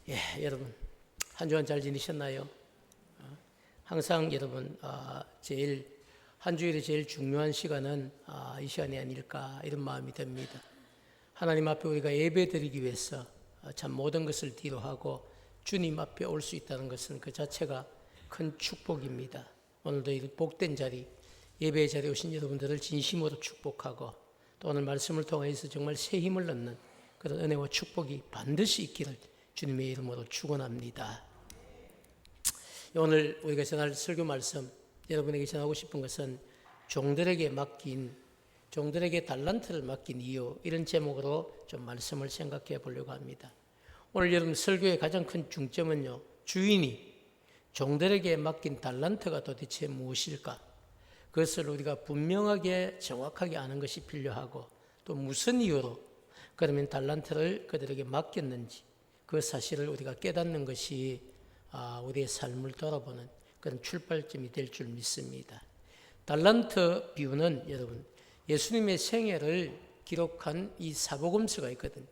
예, 여러분 한 주간 잘 지내셨나요? 항상 여러분 제일 한 주일에 제일 중요한 시간은 이 시간이 아닐까 이런 마음이 듭니다. 하나님 앞에 우리가 예배드리기 위해서 참 모든 것을 뒤로 하고 주님 앞에 올 수 있다는 것은 그 자체가 큰 축복입니다. 오늘도 이 복된 자리 예배의 자리에 오신 여러분들을 진심으로 축복하고 또 오늘 말씀을 통해서 정말 새 힘을 얻는 그런 은혜와 축복이 반드시 있기를 주님의 이름으로 축원합니다. 오늘 우리가 전할 설교 말씀 여러분에게 전하고 싶은 것은 종들에게 달란트를 맡긴 이유, 이런 제목으로 좀 말씀을 생각해 보려고 합니다. 오늘 여러분 설교의 가장 큰 중점은요, 주인이 종들에게 맡긴 달란트가 도대체 무엇일까? 그것을 우리가 분명하게 정확하게 아는 것이 필요하고, 또 무슨 이유로 그러면 달란트를 그들에게 맡겼는지 그 사실을 우리가 깨닫는 것이 우리의 삶을 돌아보는 그런 출발점이 될 줄 믿습니다. 달란트 비유는 여러분 예수님의 생애를 기록한 이 사복음서가 있거든요.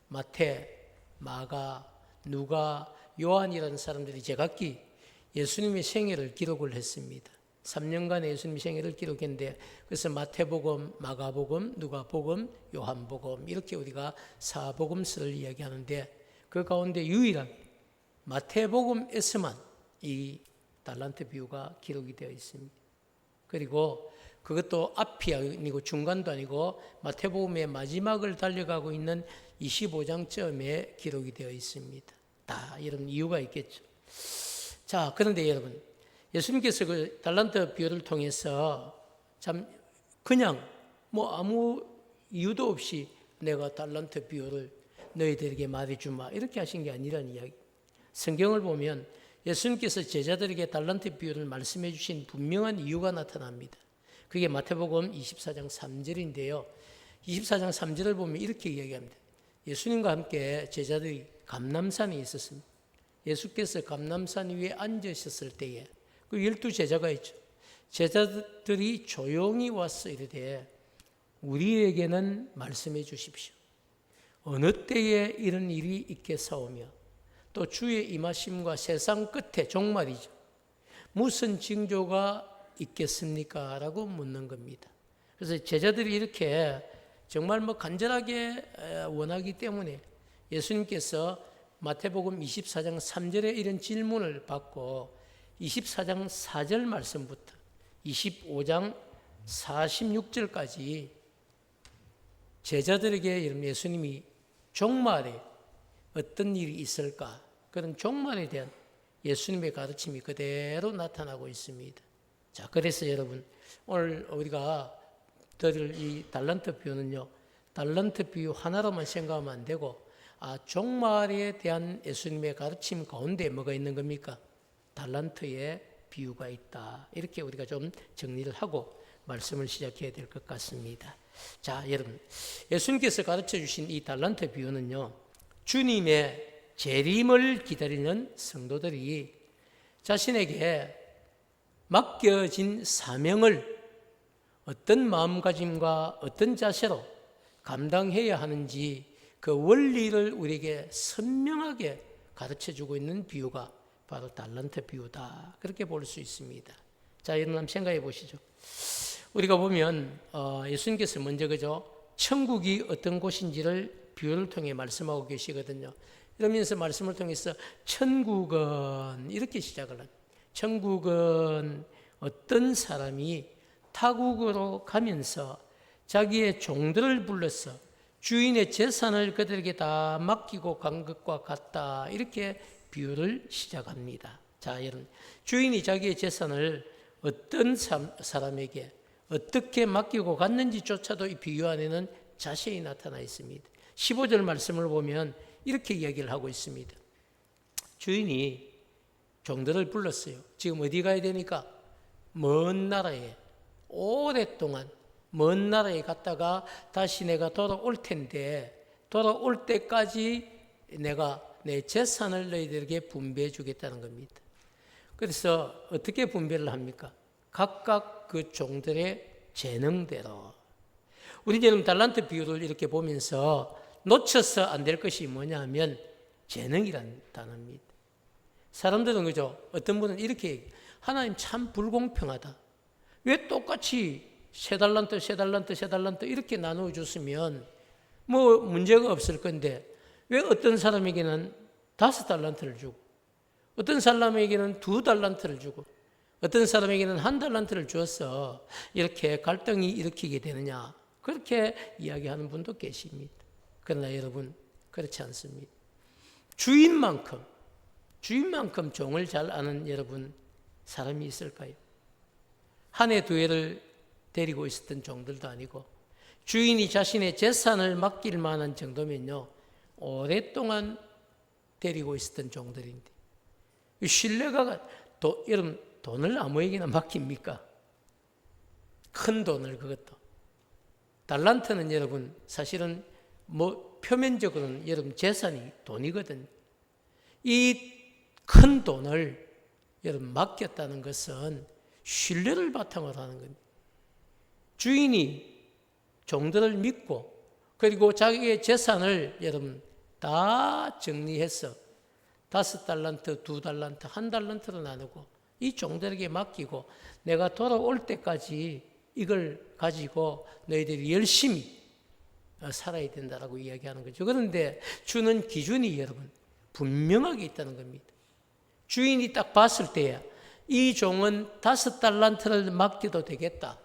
마태, 마가, 누가, 요한이라는 사람들이 제각기 예수님의 생애를 기록을 했습니다. 3년간 예수님의 생애를 기록했는데, 그래서 마태복음, 마가복음, 누가복음, 요한복음 이렇게 우리가 사복음서를 이야기하는데, 그 가운데 유일한 마태복음에서만 이 달란트 비유가 기록이 되어 있습니다. 그리고 그것도 앞이 아니고 중간도 아니고 마태복음의 마지막을 달려가고 있는 25장쯤에 기록이 되어 있습니다. 다 이런 이유가 있겠죠. 자, 그런데 여러분, 예수님께서 그 달란트 비유를 통해서 참 그냥 아무 이유도 없이 내가 달란트 비유를 너희들에게 말해주마 이렇게 하신 게 아니라는 이야기. 성경을 보면 예수님께서 제자들에게 달란트 비유를 말씀해 주신 분명한 이유가 나타납니다. 그게 마태복음 24장 3절인데요. 24장 3절을 보면 이렇게 이야기합니다. 예수님과 함께 제자들이 감람산에 있었습니다. 예수께서 감람산 위에 앉으셨을 때에 그 12제자가 있죠. 제자들이 조용히 와서 이르되 우리에게는 말씀해 주십시오. 어느 때에 이런 일이 있겠사오며 또 주의 임하심과 세상 끝에 종말이죠. 무슨 징조가 있겠습니까? 라고 묻는 겁니다. 그래서 제자들이 이렇게 정말 간절하게 원하기 때문에 예수님께서 마태복음 24장 3절에 이런 질문을 받고 24장 4절 말씀부터 25장 46절까지 제자들에게 예수님이 종말에 어떤 일이 있을까? 그런 종말에 대한 예수님의 가르침이 그대로 나타나고 있습니다. 자, 그래서 여러분, 오늘 우리가 들을 이 달란트 비유는요, 달란트 비유 하나로만 생각하면 안 되고, 종말에 대한 예수님의 가르침 가운데 뭐가 있는 겁니까? 달란트의 비유가 있다. 이렇게 우리가 좀 정리를 하고 말씀을 시작해야 될 것 같습니다. 자, 여러분, 예수님께서 가르쳐 주신 이 달란트 비유는요, 주님의 재림을 기다리는 성도들이 자신에게 맡겨진 사명을 어떤 마음가짐과 어떤 자세로 감당해야 하는지 그 원리를 우리에게 선명하게 가르쳐주고 있는 비유가 바로 달란트 비유다. 그렇게 볼 수 있습니다. 자, 여러분 한번 생각해 보시죠. 우리가 보면 예수님께서 먼저 천국이 어떤 곳인지를 비유를 통해 말씀하고 계시거든요. 이러면서 말씀을 통해서 천국은 이렇게 시작을 합니다. 천국은 어떤 사람이 타국으로 가면서 자기의 종들을 불러서 주인의 재산을 그들에게 다 맡기고 간 것과 같다. 이렇게 비유를 시작합니다. 자, 여러분, 주인이 자기의 재산을 어떤 사람에게 어떻게 맡기고 갔는지조차도 이 비유 안에는 자세히 나타나 있습니다. 15절 말씀을 보면 이렇게 이야기를 하고 있습니다. 주인이 종들을 불렀어요. 지금 어디 가야 되니까? 먼 나라에, 오랫동안 먼 나라에 갔다가 다시 내가 돌아올 텐데, 돌아올 때까지 내가 내 재산을 너희들에게 분배해 주겠다는 겁니다. 그래서 어떻게 분배를 합니까? 각각 그 종들의 재능대로. 우리 지금 달란트 비유를 이렇게 보면서 놓쳐서 안 될 것이 뭐냐 하면 재능이란 단어입니다. 사람들은 그죠? 어떤 분은 이렇게 얘기해요. 하나님 참 불공평하다. 왜 똑같이 3달란트, 3달란트, 3달란트 이렇게 나누어 줬으면 뭐 문제가 없을 건데 왜 어떤 사람에게는 5달란트를 주고 어떤 사람에게는 2달란트를 주고 어떤 사람에게는 1달란트를 주어서 이렇게 갈등이 일으키게 되느냐, 그렇게 이야기하는 분도 계십니다. 그러나 여러분, 그렇지 않습니다. 주인만큼 종을 잘 아는 여러분 사람이 있을까요? 한 해 두 해를 데리고 있었던 종들도 아니고 주인이 자신의 재산을 맡길 만한 정도면요 오랫동안 데리고 있었던 종들인데 신뢰가 여러분 돈을 아무에게나 맡깁니까? 큰 돈을, 그것도 달란트는 여러분 사실은 뭐 표면적으로는 여러분 재산이 돈이거든요. 이 큰 돈을 여러분 맡겼다는 것은 신뢰를 바탕으로 하는 겁니다. 주인이 종들을 믿고 그리고 자기의 재산을 여러분 다 정리해서 5달란트, 2달란트, 1달란트로 나누고 이 종들에게 맡기고 내가 돌아올 때까지 이걸 가지고 너희들이 열심히 살아야 된다라고 이야기하는 거죠. 그런데 주는 기준이 여러분 분명하게 있다는 겁니다. 주인이 딱 봤을 때야 이 종은 5달란트를 맡겨도 되겠다.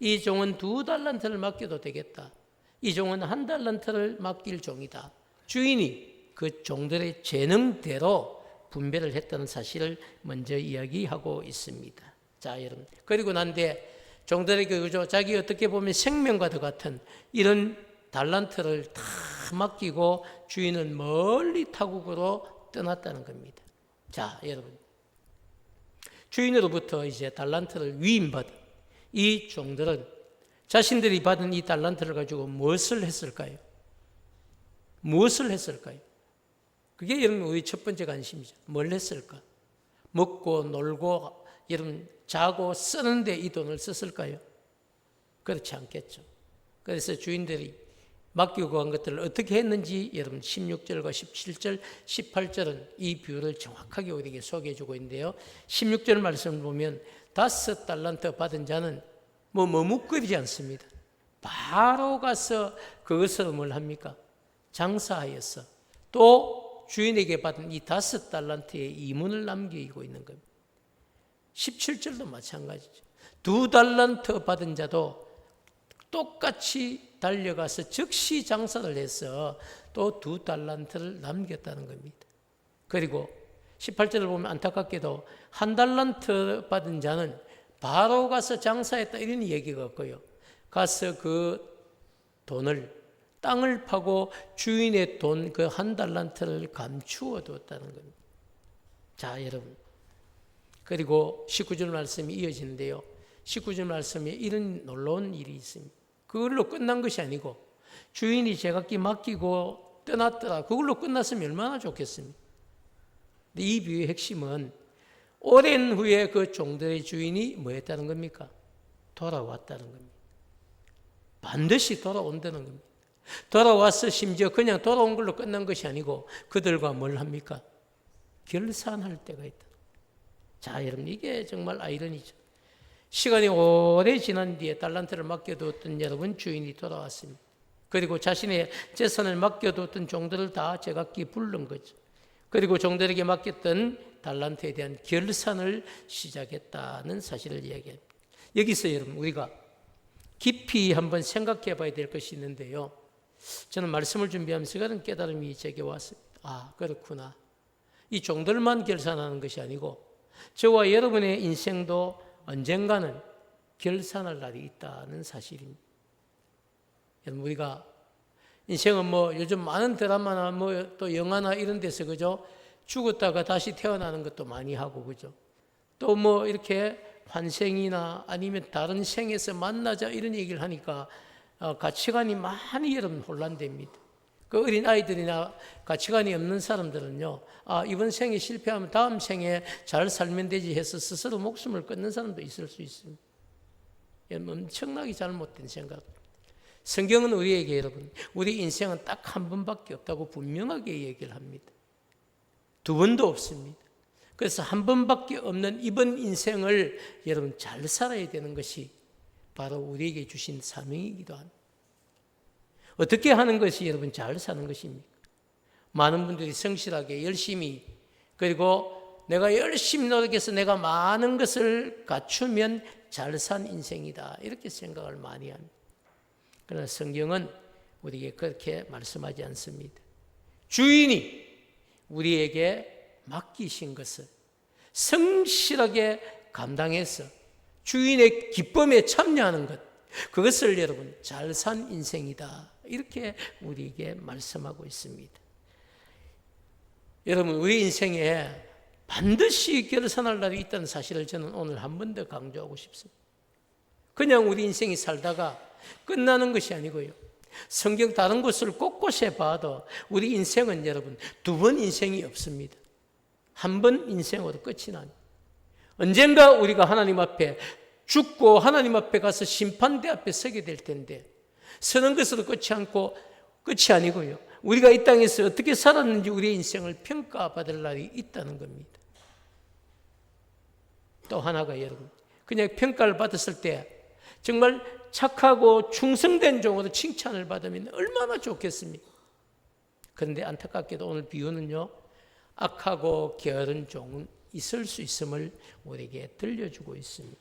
이 종은 2달란트를 맡겨도 되겠다. 이 종은 1달란트를 맡길 종이다. 주인이 그 종들의 재능대로 분배를 했다는 사실을 먼저 이야기하고 있습니다. 자, 여러분. 그리고 난데 종들에게 그죠? 자기 어떻게 보면 생명과도 같은 이런 달란트를 다 맡기고 주인은 멀리 타국으로 떠났다는 겁니다. 자, 여러분. 주인으로부터 이제 달란트를 위임받은 이 종들은 자신들이 받은 이 달란트를 가지고 무엇을 했을까요? 무엇을 했을까요? 그게 여러분 우리 첫 번째 관심이죠. 뭘 했을까? 먹고 놀고 여러분 자고 쓰는데 이 돈을 썼을까요? 그렇지 않겠죠. 그래서 주인들이 맡기고 간 것들을 어떻게 했는지 여러분 16절과 17절, 18절은 이 비유를 정확하게 우리에게 소개해 주고 있는데요. 16절 말씀을 보면 5달란트 받은 자는 머뭇거리지 않습니다. 바로 가서 그것으로 뭘 합니까? 장사하여서 또 주인에게 받은 이 5달란트의 이문을 남기고 있는 겁니다. 17절도 마찬가지죠. 2달란트 받은 자도 똑같이 달려가서 즉시 장사를 해서 또 2달란트를 남겼다는 겁니다. 그리고 18절을 보면 안타깝게도 1달란트 받은 자는 바로 가서 장사했다 이런 얘기가 없고요. 가서 그 돈을 땅을 파고 주인의 돈 그 1달란트를 감추어 두었다는 겁니다. 자, 여러분. 그리고 19절 말씀이 이어지는데요. 19절 말씀에 이런 놀라운 일이 있습니다. 그걸로 끝난 것이 아니고 주인이 제각기 맡기고 떠났더라. 그걸로 끝났으면 얼마나 좋겠습니까? 근데 이 비유의 핵심은 오랜 후에 그 종들의 주인이 뭐 했다는 겁니까? 돌아왔다는 겁니다. 반드시 돌아온다는 겁니다. 돌아와서 심지어 그냥 돌아온 걸로 끝난 것이 아니고 그들과 뭘 합니까? 결산할 때가 있다. 자, 여러분 이게 정말 아이러니죠. 시간이 오래 지난 뒤에 달란트를 맡겨두었던 여러분 주인이 돌아왔습니다. 그리고 자신의 재산을 맡겨두었던 종들을 다 제각기 부른 거죠. 그리고 종들에게 맡겼던 달란트에 대한 결산을 시작했다는 사실을 이야기합니다. 여기서 여러분 우리가 깊이 한번 생각해 봐야 될 것이 있는데요. 저는 말씀을 준비하면서 그런 깨달음이 제게 왔습니다. 아, 그렇구나. 이 종들만 결산하는 것이 아니고 저와 여러분의 인생도 언젠가는 결산할 날이 있다는 사실입니다. 여러분 우리가 인생은 뭐 요즘 많은 드라마나 뭐 또 영화나 이런 데서 그죠? 죽었다가 다시 태어나는 것도 많이 하고 그죠? 또 뭐 이렇게 환생이나 아니면 다른 생에서 만나자 이런 얘기를 하니까 가치관이 많이 여러분 혼란됩니다. 그 어린 아이들이나 가치관이 없는 사람들은요, 아, 이번 생에 실패하면 다음 생에 잘 살면 되지 해서 스스로 목숨을 끊는 사람도 있을 수 있습니다. 엄청나게 잘못된 생각. 성경은 우리에게 여러분, 우리 인생은 딱 한 번밖에 없다고 분명하게 얘기를 합니다. 두 번도 없습니다. 그래서 한 번밖에 없는 이번 인생을 여러분 잘 살아야 되는 것이 바로 우리에게 주신 사명이기도 합니다. 어떻게 하는 것이 여러분 잘 사는 것입니까? 많은 분들이 성실하게 열심히, 그리고 내가 열심히 노력해서 내가 많은 것을 갖추면 잘 산 인생이다, 이렇게 생각을 많이 합니다. 그러나 성경은 우리에게 그렇게 말씀하지 않습니다. 주인이 우리에게 맡기신 것을 성실하게 감당해서 주인의 기쁨에 참여하는 것, 그것을 여러분 잘 산 인생이다, 이렇게 우리에게 말씀하고 있습니다. 여러분, 우리 인생에 반드시 결산할 날이 있다는 사실을 저는 오늘 한 번 더 강조하고 싶습니다. 그냥 우리 인생이 살다가 끝나는 것이 아니고요, 성경 다른 곳을 곳곳에 봐도 우리 인생은 여러분 두 번 인생이 없습니다. 한 번 인생으로 끝이 납니다. 언젠가 우리가 하나님 앞에 죽고 하나님 앞에 가서 심판대 앞에 서게 될 텐데, 서는 것으로 끝이 아니고요, 우리가 이 땅에서 어떻게 살았는지 우리의 인생을 평가받을 날이 있다는 겁니다. 또 하나가 여러분, 그냥 평가를 받았을 때 정말 착하고 충성된 종으로 칭찬을 받으면 얼마나 좋겠습니까? 그런데 안타깝게도 오늘 비유는요, 악하고 게으른 종은 있을 수 있음을 우리에게 들려주고 있습니다.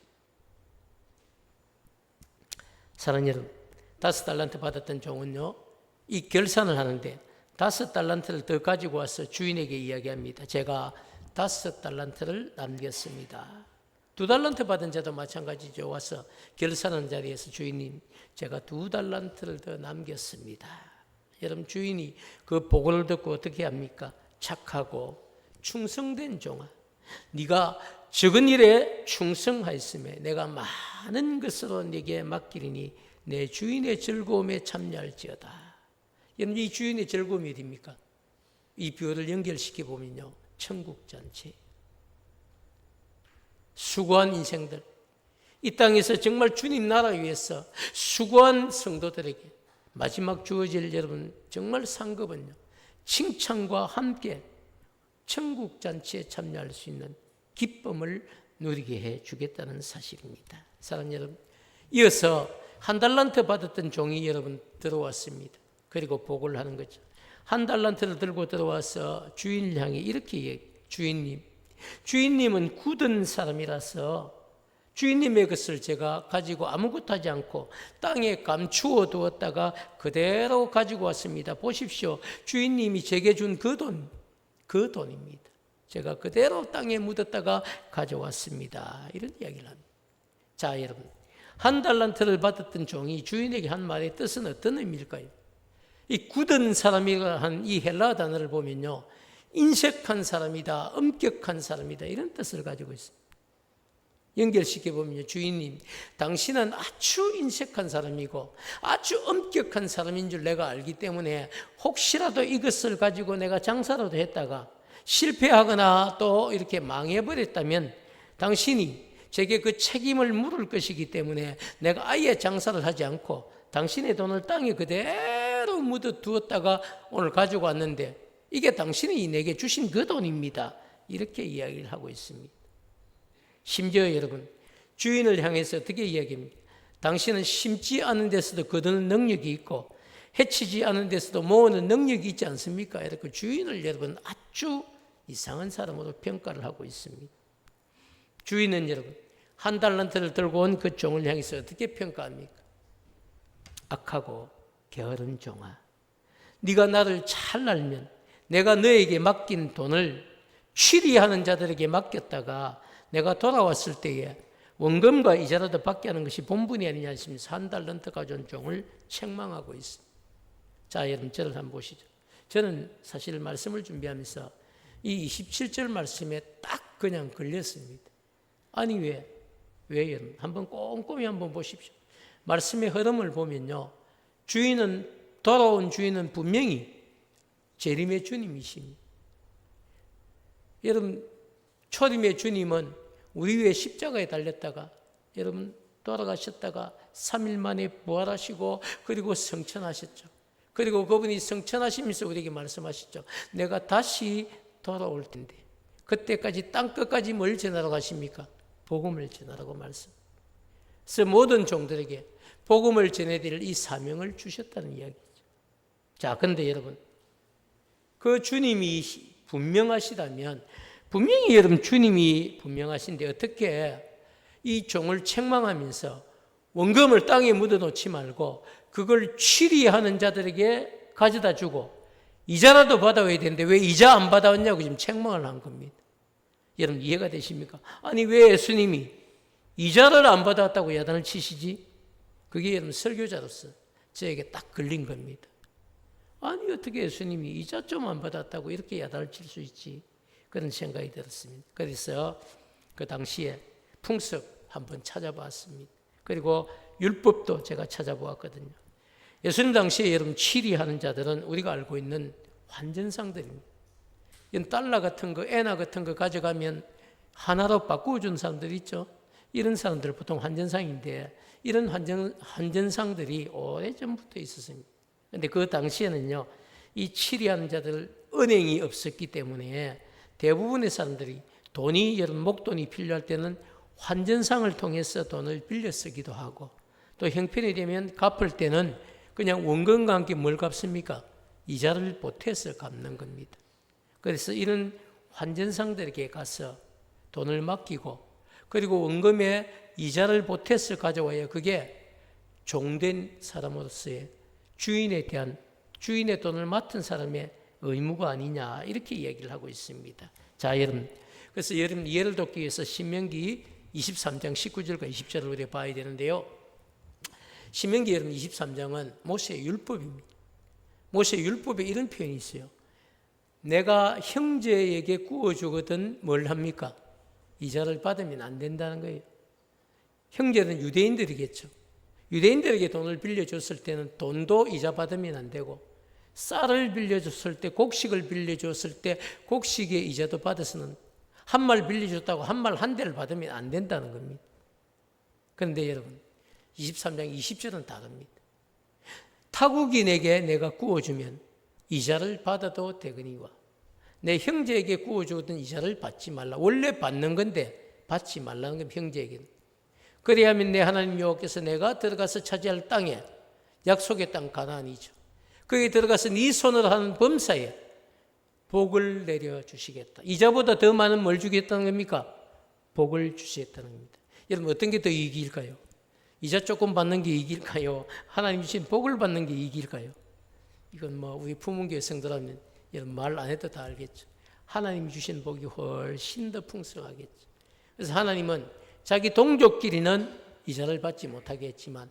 사랑하는 여러분, 5달란트 받았던 종은요, 이 결산을 하는데 5달란트를 더 가지고 와서 주인에게 이야기합니다. 제가 5달란트를 남겼습니다. 2달란트 받은 자도 마찬가지죠. 와서 결산하는 자리에서 주인님, 제가 2달란트를 더 남겼습니다. 여러분, 주인이 그 보고를 듣고 어떻게 합니까? 착하고 충성된 종아, 네가 적은 일에 충성하였으며 내가 많은 것으로 네게 맡기리니 내 주인의 즐거움에 참여할지어다. 여러분, 이 주인의 즐거움이 어디입니까? 이 비유를 연결시켜 보면요, 천국잔치. 수고한 인생들, 이 땅에서 정말 주님 나라 위해서 수고한 성도들에게 마지막 주어질 여러분 정말 상급은요, 칭찬과 함께 천국잔치에 참여할 수 있는 기쁨을 누리게 해주겠다는 사실입니다. 사랑하는 여러분, 이어서 1달란트 받았던 종이 여러분 들어왔습니다. 그리고 보고를 하는 거죠. 1달란트를 들고 들어와서 주인을 향해 이렇게 얘기해요. 주인님은 굳은 사람이라서 주인님의 것을 제가 가지고 아무것도 하지 않고 땅에 감추어 두었다가 그대로 가지고 왔습니다. 보십시오. 주인님이 제게 준 그 돈입니다. 제가 그대로 땅에 묻었다가 가져왔습니다. 이런 이야기를 합니다. 자, 여러분, 1달란트를 받았던 종이 주인에게 한 말의 뜻은 어떤 의미일까요? 이 굳은 사람이라 한 이 헬라 단어를 보면요, 인색한 사람이다, 엄격한 사람이다, 이런 뜻을 가지고 있습니다. 연결시켜보면요, 주인님, 당신은 아주 인색한 사람이고 아주 엄격한 사람인 줄 내가 알기 때문에 혹시라도 이것을 가지고 내가 장사라도 했다가 실패하거나 또 이렇게 망해버렸다면 당신이 제게 그 책임을 물을 것이기 때문에 내가 아예 장사를 하지 않고 당신의 돈을 땅에 그대로 묻어두었다가 오늘 가지고 왔는데 이게 당신이 내게 주신 그 돈입니다. 이렇게 이야기를 하고 있습니다. 심지어 여러분, 주인을 향해서 어떻게 이야기합니까? 당신은 심지 않은 데서도 거두는 능력이 있고 해치지 않은 데서도 모으는 능력이 있지 않습니까? 이렇게 주인을 여러분 아주 이상한 사람으로 평가를 하고 있습니다. 주인은 여러분 1달란트를 들고 온 그 종을 향해서 어떻게 평가합니까? 악하고 게으른 종아, 네가 나를 잘 알면 내가 너에게 맡긴 돈을 취리하는 자들에게 맡겼다가 내가 돌아왔을 때에 원금과 이자라도 받게 하는 것이 본분이 아니냐 하시면서 1달란트 가져온 종을 책망하고 있습니다. 자, 여러분, 저를 한번 보시죠. 저는 사실 말씀을 준비하면서 이 27절 말씀에 딱 그냥 걸렸습니다. 아니 왜 여러분? 한번 꼼꼼히 한번 보십시오. 말씀의 흐름을 보면요, 돌아온 주인은 분명히 재림의 주님이십니다. 여러분, 초림의 주님은 우리 위에 십자가에 달렸다가 여러분 돌아가셨다가 3일 만에 부활하시고 그리고 성천하셨죠. 그리고 그분이 성천하시면서 우리에게 말씀하셨죠. 내가 다시 돌아올 텐데 그때까지 땅끝까지 뭘 전하러 가십니까? 복음을 전하라고 말씀. 그래서 모든 종들에게 복음을 전해드릴 이 사명을 주셨다는 이야기죠. 자, 그런데 여러분, 그 주님이 분명하시다면, 분명히 여러분 주님이 분명하신데 어떻게 이 종을 책망하면서 원금을 땅에 묻어놓지 말고 그걸 취리하는 자들에게 가져다 주고 이자라도 받아와야 되는데 왜 이자 안 받아왔냐고 지금 책망을 한 겁니다. 여러분 이해가 되십니까? 아니 왜 예수님이 이자를 안 받아왔다고 야단을 치시지? 그게 여러분 설교자로서 저에게 딱 걸린 겁니다. 아니 어떻게 예수님이 이자 좀 안 받았다고 이렇게 야단을 칠 수 있지? 그런 생각이 들었습니다. 그래서 그 당시에 풍습 한번 찾아봤습니다. 그리고 율법도 제가 찾아보았거든요. 예수님 당시에 여러분 치리하는 자들은 우리가 알고 있는 환전상들입니다. 이런 달러 같은 거, 엔화 같은 거 가져가면 하나로 바꾸어준 사람들 있죠. 이런 사람들 보통 환전상인데 이런 환전상들이 오래전부터 있었습니다. 그런데 그 당시에는요, 이 치리하는 자들 은행이 없었기 때문에 대부분의 사람들이 돈이 여러분 목돈이 필요할 때는 환전상을 통해서 돈을 빌려 쓰기도 하고 또 형편이 되면 갚을 때는 그냥 원금과 함께 뭘 갚습니까? 이자를 보태서 갚는 겁니다. 그래서 이런 환전상들에게 가서 돈을 맡기고 그리고 원금에 이자를 보태서 가져와야 그게 종된 사람으로서의 주인에 대한 주인의 돈을 맡은 사람의 의무가 아니냐 이렇게 이야기를 하고 있습니다. 자, 여러분, 그래서 여러분 이해를 돕기 위해서 신명기 23장 19절과 20절을 우리가 봐야 되는데요. 신명기 여러분 23장은 모세의 율법입니다. 모세의 율법에 이런 표현이 있어요. 내가 형제에게 구워주거든 뭘 합니까? 이자를 받으면 안 된다는 거예요. 형제는 유대인들이겠죠. 유대인들에게 돈을 빌려줬을 때는 돈도 이자 받으면 안 되고 쌀을 빌려줬을 때 곡식을 빌려줬을 때 곡식의 이자도 받아서는 한 말 빌려줬다고 한 말 한 대를 받으면 안 된다는 겁니다. 그런데 여러분 23장 20절은 다릅니다. 타국인에게 내가 구워주면 이자를 받아도 되거니와 내 형제에게 구워주던 이자를 받지 말라. 원래 받는 건데 받지 말라는 건 형제에게는. 그래야면 내 하나님 여호와께서 내가 들어가서 차지할 땅에 약속의 땅 가나안이죠. 거기에 들어가서 네 손으로 하는 범사에 복을 내려주시겠다. 이자보다 더 많은 뭘 주겠다는 겁니까? 복을 주시겠다는 겁니다. 여러분 어떤 게 더 이익일까요? 이자 조금 받는 게 이익일까요? 하나님 주신 복을 받는 게 이익일까요? 이건 뭐 우리 부문교회 성도라면 여러분 말 안 해도 다 알겠죠. 하나님이 주신 복이 훨씬 더 풍성하겠죠. 그래서 하나님은 자기 동족끼리는 이자를 받지 못하게 했지만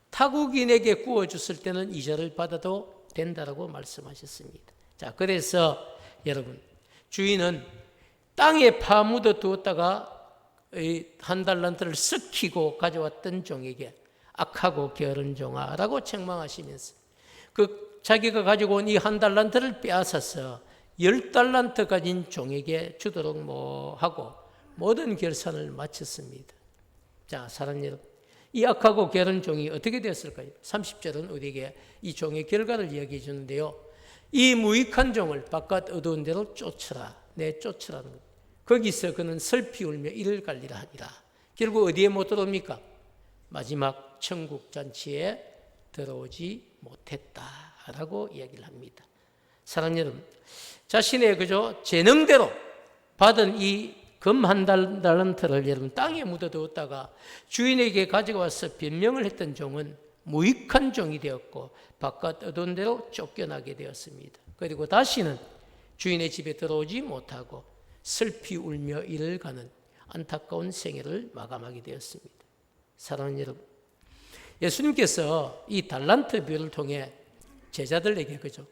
타국인에게 구워줬을 때는 이자를 받아도 된다라고 말씀하셨습니다. 자, 그래서 여러분 주인은 땅에 파묻어 두었다가 한 달란트를 썩히고 가져왔던 종에게 악하고 게으른 종아라고 책망하시면서 그 자기가 가지고 온 이 한 달란트를 빼앗아서 10달란트 가진 종에게 주도록 하고 모든 결산을 마쳤습니다. 자, 사랑하는 여러분, 이 악하고 게으른 종이 어떻게 되었을까요? 30절은 우리에게 이 종의 결과를 이야기해 주는데요. 이 무익한 종을 바깥 어두운 데로 쫓으라. 내쫓으라는 겁니다. 거기서 그는 슬피 울며 이를 갈리라 하니라. 결국 어디에 못 들어옵니까? 마지막 천국 잔치에 들어오지 못했다라고 이야기를 합니다. 사랑하는 여러분, 자신의 그저 재능대로 받은 이 금 한 달란트를 여러분 땅에 묻어두었다가 주인에게 가져와서 변명을 했던 종은 무익한 종이 되었고 바깥 어두운 데로 쫓겨나게 되었습니다. 그리고 다시는 주인의 집에 들어오지 못하고 슬피 울며 이를 가는 안타까운 생애를 마감하게 되었습니다. 사랑하는 여러분, 예수님께서 이 달란트 비유를 통해 제자들에게 그죠?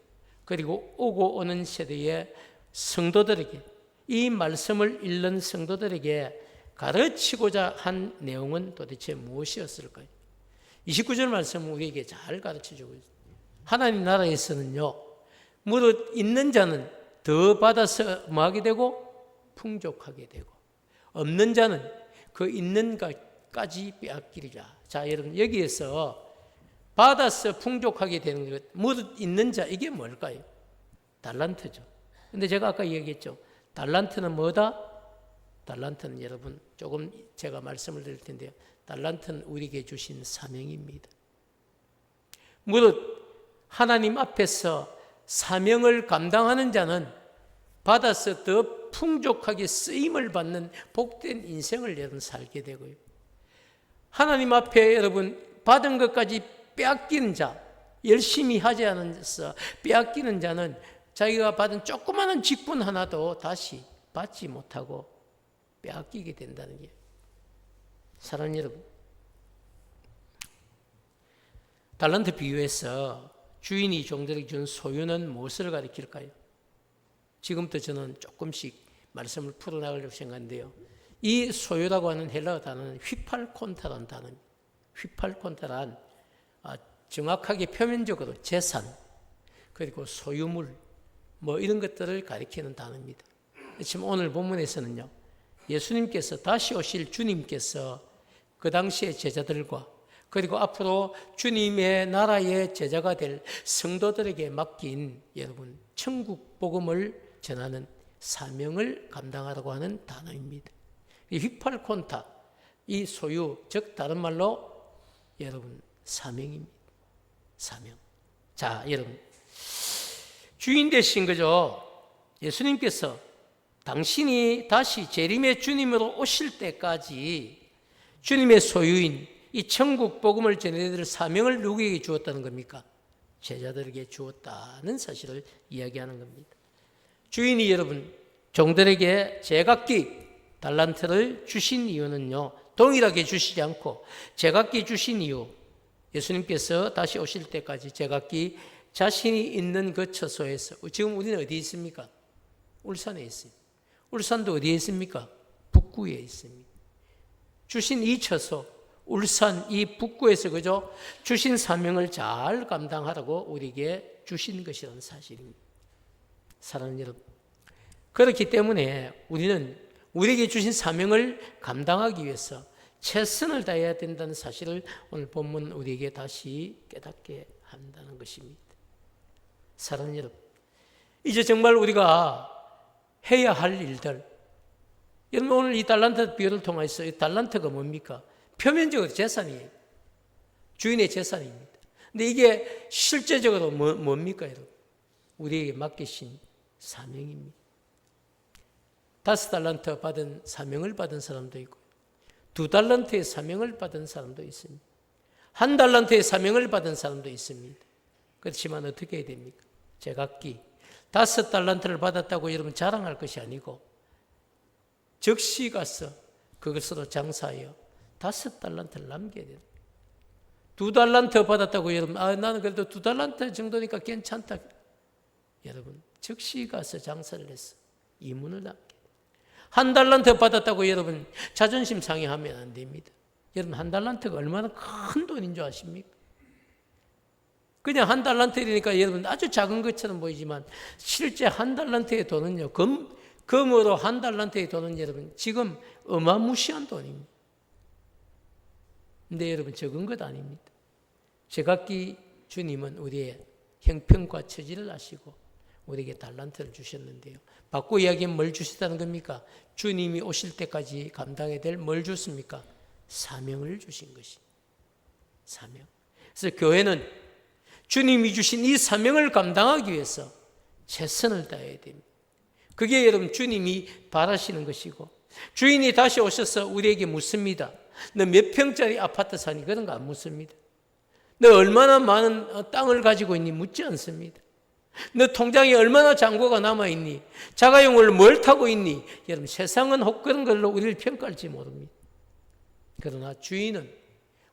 그리고 오고 오는 세대의 성도들에게 이 말씀을 읽는 성도들에게 가르치고자 한 내용은 도대체 무엇이었을까요? 29절 말씀은 우리에게 잘 가르쳐주고 있습니다. 하나님 나라에서는요, 무릇 있는 자는 더 받아서 뭐하게 되고 풍족하게 되고 없는 자는 그 있는 것까지 빼앗기리라. 자, 여러분 여기에서 받아서 풍족하게 되는 것, 무릇 있는 자 이게 뭘까요? 달란트죠. 근데 제가 아까 얘기했죠. 달란트는 뭐다? 달란트는 여러분 조금 제가 말씀을 드릴 텐데요. 달란트는 우리에게 주신 사명입니다. 무릇 하나님 앞에서 사명을 감당하는 자는 받아서 더 풍족하게 쓰임을 받는 복된 인생을 여러분 살게 되고요. 하나님 앞에 여러분 받은 것까지 빼앗기는 자, 열심히 하지 않아서 빼앗기는 자는 자기가 받은 조그마한 직분 하나도 다시 받지 못하고 빼앗기게 된다는 게. 사랑하는 여러분, 달란트 비유에서 주인이 종들에게 준 소유는 무엇을 가리킬까요? 지금부터 저는 조금씩 말씀을 풀어나가려고 생각하는데요. 이 소유라고 하는 헬라어 단어는 휘팔콘타라는 단어입니다. 휘팔콘타란 정확하게 표면적으로 재산, 그리고 소유물, 이런 것들을 가리키는 단어입니다. 지금 오늘 본문에서는요, 예수님께서 다시 오실 주님께서 그 당시의 제자들과 그리고 앞으로 주님의 나라의 제자가 될 성도들에게 맡긴 여러분 천국 복음을 전하는 사명을 감당하라고 하는 단어입니다. 이 휘팔콘타, 이 소유, 즉 다른 말로 여러분 사명입니다. 사명. 자, 여러분 주인 되신 거죠. 예수님께서 당신이 다시 재림의 주님으로 오실 때까지 주님의 소유인 이 천국 복음을 전해드릴 사명을 누구에게 주었다는 겁니까? 제자들에게 주었다는 사실을 이야기하는 겁니다. 주인이 여러분 종들에게 제각기 달란트를 주신 이유는요, 동일하게 주시지 않고 제각기 주신 이유, 예수님께서 다시 오실 때까지 제각기 자신이 있는 그 처소에서, 지금 우리는 어디에 있습니까? 울산에 있습니다. 울산도 어디에 있습니까? 북구에 있습니다. 주신 이 처소, 울산 이 북구에서 그저 주신 사명을 잘 감당하라고 우리에게 주신 것이라는 사실입니다. 사랑하는 여러분, 그렇기 때문에 우리는 우리에게 주신 사명을 감당하기 위해서 최선을 다해야 된다는 사실을 오늘 본문 우리에게 다시 깨닫게 한다는 것입니다. 사랑하는 여러분, 이제 정말 우리가 해야 할 일들, 여러분 오늘 이 달란트 비유를 통해서 이 달란트가 뭡니까? 표면적으로 재산이에요. 주인의 재산입니다. 근데 이게 실제적으로 뭡니까 여러분? 우리에게 맡기신 사명입니다. 5달란트 받은 사명을 받은 사람도 있고 2달란트의 사명을 받은 사람도 있습니다. 1달란트의 사명을 받은 사람도 있습니다. 그렇지만 어떻게 해야 됩니까? 제각기 5달란트를 받았다고 여러분 자랑할 것이 아니고 즉시 가서 그것으로 장사하여 5달란트를 남겨야 돼요. 2달란트 받았다고 여러분, 나는 그래도 2달란트 정도니까 괜찮다. 여러분, 즉시 가서 장사를 해서 이문을 남겨야 돼요. 1달란트 받았다고 여러분 자존심 상해하면 안 됩니다. 여러분 1달란트가 얼마나 큰 돈인 줄 아십니까? 그냥 1달란트니까 여러분 아주 작은 것처럼 보이지만 실제 1달란트의 돈은요, 금으로 1달란트의 돈은 여러분 지금 어마무시한 돈입니다. 근데 여러분 적은 것 아닙니다. 제각기 주님은 우리의 형편과 처지를 아시고 우리에게 달란트를 주셨는데요. 바꿔 이야기하면 뭘 주셨다는 겁니까? 주님이 오실 때까지 감당해야 될 뭘 줬습니까? 사명을 주신 것이. 사명. 그래서 교회는 주님이 주신 이 사명을 감당하기 위해서 최선을 다해야 됩니다. 그게 여러분 주님이 바라시는 것이고, 주인이 다시 오셔서 우리에게 묻습니다. 너 몇 평짜리 아파트 사니? 그런 거 안 묻습니다. 너 얼마나 많은 땅을 가지고 있니? 묻지 않습니다. 너 통장에 얼마나 잔고가 남아있니? 자가용을 뭘 타고 있니? 여러분 세상은 혹 그런 걸로 우리를 평가할지 모릅니다. 그러나 주인은,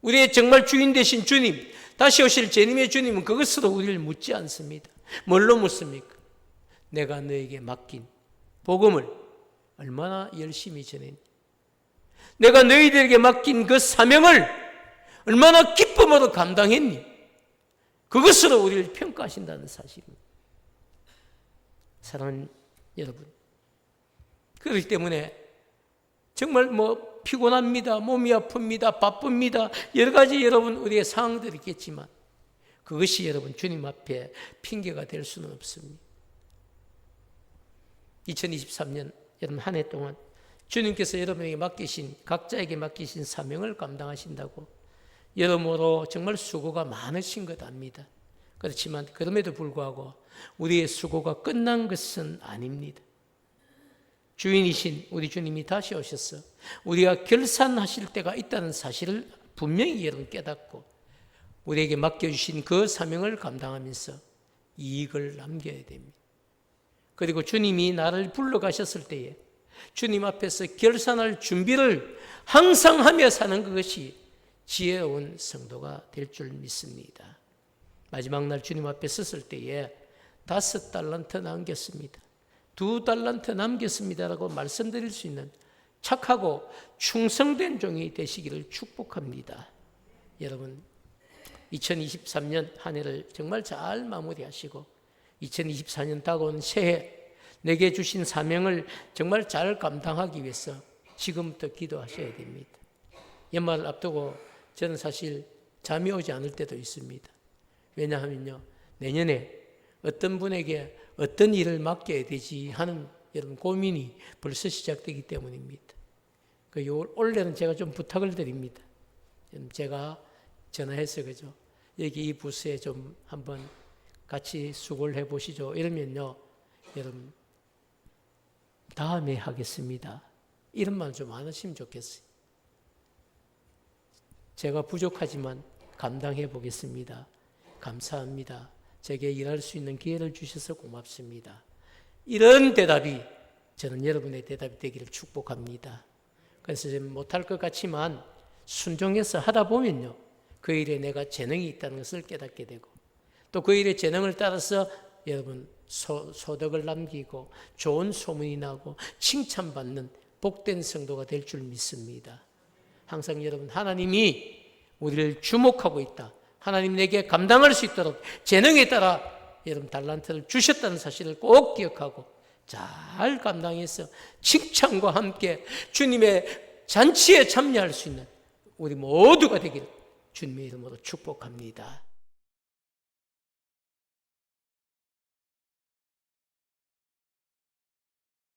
우리의 정말 주인 되신 주님, 다시 오실 주님의 주님은 그것으로 우리를 묻지 않습니다. 뭘로 묻습니까? 내가 너에게 맡긴 복음을 얼마나 열심히 전했니? 내가 너희들에게 맡긴 그 사명을 얼마나 기쁨으로 감당했니? 그것으로 우리를 평가하신다는 사실입니다. 사랑하는 여러분, 그렇기 때문에 정말 피곤합니다, 몸이 아픕니다, 바쁩니다, 여러 가지 여러분 우리의 상황들이 있겠지만 그것이 여러분 주님 앞에 핑계가 될 수는 없습니다. 2023년 여러분 한 해 동안 주님께서 여러분에게 맡기신, 각자에게 맡기신 사명을 감당하신다고 여러모로 정말 수고가 많으신 것 압니다. 그렇지만 그럼에도 불구하고 우리의 수고가 끝난 것은 아닙니다. 주인이신 우리 주님이 다시 오셔서 우리가 결산하실 때가 있다는 사실을 분명히 여러분 깨닫고 우리에게 맡겨주신 그 사명을 감당하면서 이익을 남겨야 됩니다. 그리고 주님이 나를 불러가셨을 때에 주님 앞에서 결산할 준비를 항상 하며 사는 그것이 지혜로운 성도가 될 줄 믿습니다. 마지막 날 주님 앞에 섰을 때에 5달란트 남겼습니다. 2달란트 남겼습니다라고 말씀드릴 수 있는 착하고 충성된 종이 되시기를 축복합니다. 여러분 2023년 한 해를 정말 잘 마무리하시고 2024년 다가온 새해 내게 주신 사명을 정말 잘 감당하기 위해서 지금부터 기도하셔야 됩니다. 연말을 앞두고 저는 사실 잠이 오지 않을 때도 있습니다. 왜냐하면요, 내년에 어떤 분에게 어떤 일을 맡겨야 되지 하는 여러분 고민이 벌써 시작되기 때문입니다. 올해는 제가 좀 부탁을 드립니다. 제가 전화해서 그죠, 여기 이 부서에 좀 한번 같이 수고를 해보시죠. 이러면요, 여러분 다음에 하겠습니다. 이런 말 좀 안 하시면 좋겠어요. 제가 부족하지만 감당해 보겠습니다. 감사합니다. 제게 일할 수 있는 기회를 주셔서 고맙습니다. 이런 대답이 저는 여러분의 대답이 되기를 축복합니다. 그래서 못할 것 같지만 순종해서 하다 보면요, 그 일에 내가 재능이 있다는 것을 깨닫게 되고 또 그 일의 재능을 따라서 여러분 소득을 남기고 좋은 소문이 나고 칭찬받는 복된 성도가 될 줄 믿습니다. 항상 여러분 하나님이 우리를 주목하고 있다. 하나님 내게 감당할 수 있도록 재능에 따라 여러분 달란트를 주셨다는 사실을 꼭 기억하고 잘 감당해서 칭찬과 함께 주님의 잔치에 참여할 수 있는 우리 모두가 되기를 주님의 이름으로 축복합니다.